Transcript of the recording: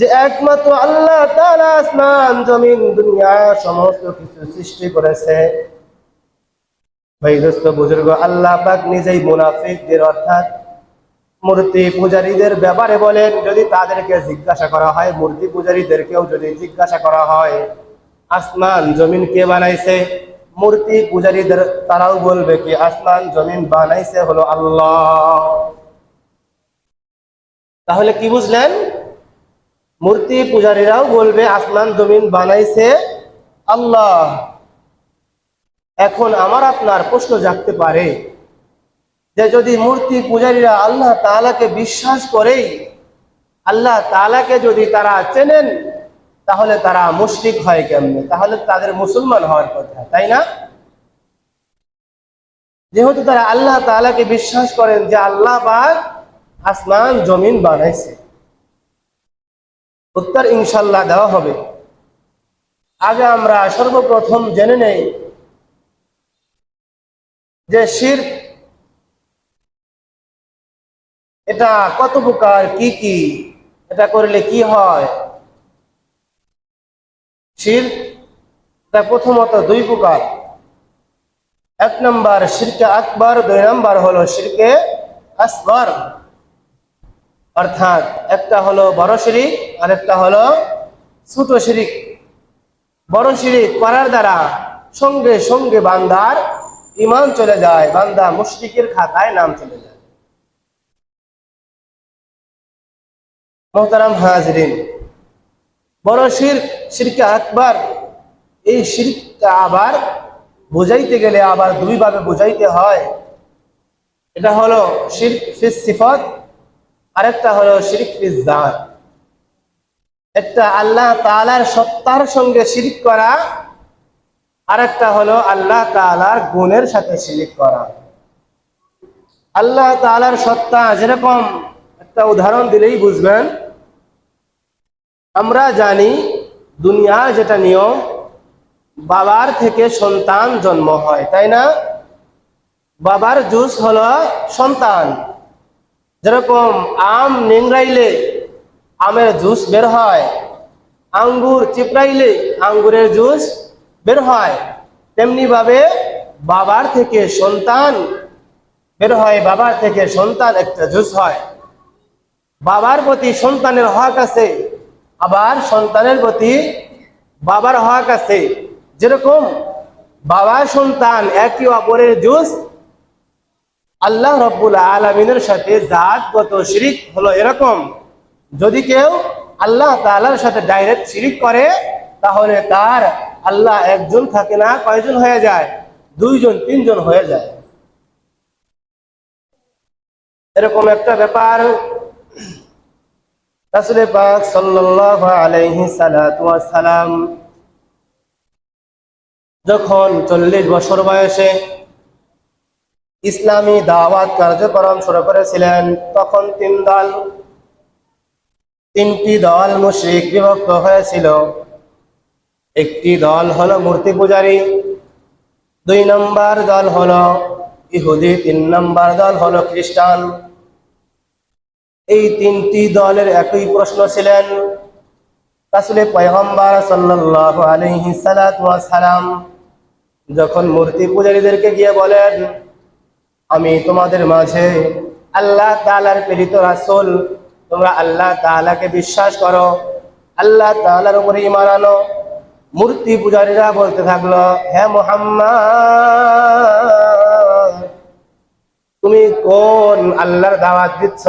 যে একমাত্র আল্লাহ তাআলা আসমান জমিন দুনিয়া সমস্ত কিছু সৃষ্টি করেছে। ভাই দোস্ত বুজুর্গ, আল্লাহ পাক নিজেই মুনাফিকদের অর্থাৎ মূর্তি পূজারীদের ব্যাপারে বলেন, যদি তাদেরকে জিজ্ঞাসা করা হয়, মূর্তি পূজারীদেরকেও যদি জিজ্ঞাসা করা হয় আসমান জমিন কে বানাইছে, মূর্তি পূজারীদের তারাও বলবে কি আসমান জমিন বানাইছে হলো আল্লাহ। তাহলে কি বুঝলেন? মূর্তি পূজারীরাও বলবে আসমান জমিন বানাইছে আল্লাহ। এখন আমার আপনার প্রশ্ন জাগতে পারে যে যদি মূর্তি পূজারীরা আল্লাহ তাআলাকে বিশ্বাস করেই, আল্লাহ তাআলাকে যদি তারা চেনেন, তাহলে তারা মুশরিক হয় কেমনে? তাহলে তাদের মুসলমান হওয়ার কথা, তাই না? যেহেতু তারা আল্লাহ তাআলাকে বিশ্বাস করেন যে আল্লাহ পাক আসমান জমিন বানাইছে। উত্তর ইনশাআল্লাহ দেওয়া হবে। আগে আমরা সর্বপ্রথম জেনে নেই যে শিরক এটা কত প্রকার, কি কি, এটা করলে কি হয়। শিরক এটা প্রথমত দুই প্রকার। এক নম্বর শিরকে আকবর, দুই নম্বর হলো শিরকে আসগর। অর্থাৎ একটা হলো বড় শিরিক আর একটা হলো ছোট শিরিক। বড় শিরিক করার দ্বারা সঙ্গে সঙ্গে বান্দার ঈমান চলে যায়, বান্দা মুশরিকের খাতায় নাম চলে যায়। মোহতারাম হাজরিন, বড় শিরক শিরকে আকবর, এই শিরকটা আবার বুঝাইতে গেলে আবার দুই ভাবে বুঝাইতে হয়। এটা হলো শিরক ফিস সিফাত, আরেকটা হলো শিরক ফিস জাত। একটা আল্লাহ তাআলার সত্তার সঙ্গে শিরক করা, আরেকটা হলো আল্লাহ তাআলার গুণের সাথে শিরক করা। আল্লাহ তাআলার সত্তা যেরকম, একটা উদাহরণ দিলেই বুঝবেন। আমরা জানি দুনিয়ার যেটা নিয়ম, বাবার থেকে সন্তান জন্ম হয়, তাই না? বাবার জুস হলো সন্তান। যেরকম আম নিংড়াইলে আমের জুস বের হয়, আঙ্গুর চিপড়াইলে আঙ্গুরের জুস বের হয়, তেমনি ভাবে বাবার থেকে সন্তান বের হয়, বাবার থেকে সন্তান একটা জুস হয়। বাবার প্রতি সন্তানের হক আছে, আবার সন্তানের প্রতি বাবার হক আছে। যেরকম বাবা সন্তান একে অপরের জুস, আল্লাহ রাব্বুল আলামিনের সাথে জাতগত শিরক হলো এরকম। যদি কেউ আল্লাহ তাআলার সাথে ডাইরেক্ট শিরক করে, তাহলে তার আল্লাহ একজন থাকে না, কয়জন হয়ে যায়? দুইজন তিনজন হয়ে যায়। এরকম একটা ব্যাপার রাসূল পাক সাল্লাল্লাহু আলাইহি সালাম যখন 40 বছর বয়সে ইসলামী দাওয়াত কার্যক্রম শুরু করেছিলেন, তখন তিনটি দল মুশরিক বিভক্ত হয়েছিল। একটি দল হলো মূর্তি পূজারী, দুই নম্বর দল হলো ইহুদি, তিন নম্বর দল হলো খ্রিস্টান। এই তিনটি দলের একই প্রশ্ন ছিলেন। রাসূল পয়গম্বর সাল্লাল্লাহু আলাইহি সালাম যখন মূর্তি পূজারীদেরকে গিয়ে বলেন, আমি তোমাদের মাঝে আল্লাহ তাআলার প্রেরিত রাসূল, তোমরা আল্লাহ তাআলাকে বিশ্বাস করো, আল্লাহ তাআলার উপরে ঈমান আনো। মূর্তি পূজারীরা বলতে থাকলো, হে মুহাম্মদ, তুমি কোন আল্লাহর দাওয়াত দিচ্ছ?